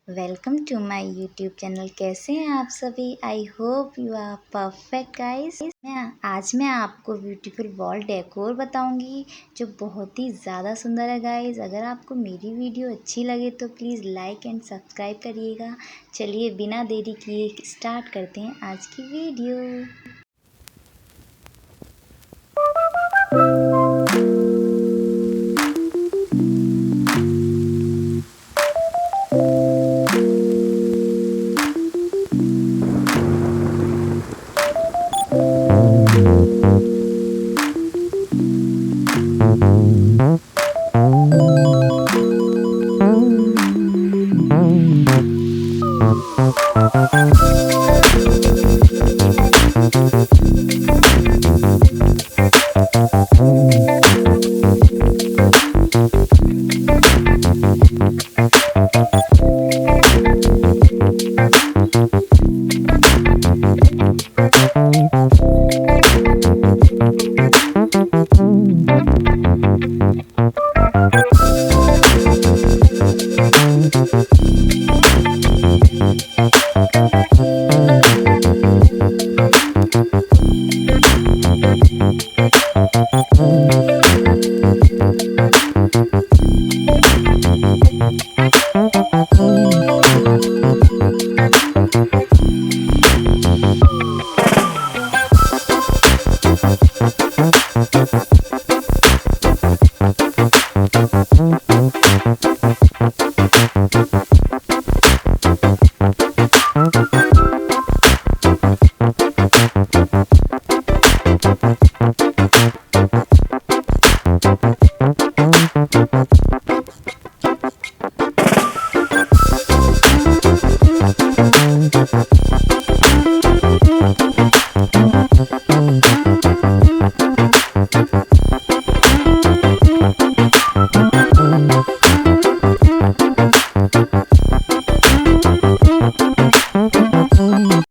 Welcome to my YouTube channel. कैसे हैं आप सभी? I hope you are perfect guys. आज मैं आपको ब्यूटीफुल वॉल डेकोर बताऊंगी जो बहुत ही ज़्यादा सुंदर है गाइस। अगर आपको मेरी वीडियो अच्छी लगे तो प्लीज़ लाइक एंड सब्सक्राइब करिएगा। चलिए बिना देरी किए स्टार्ट करते हैं आज की वीडियो।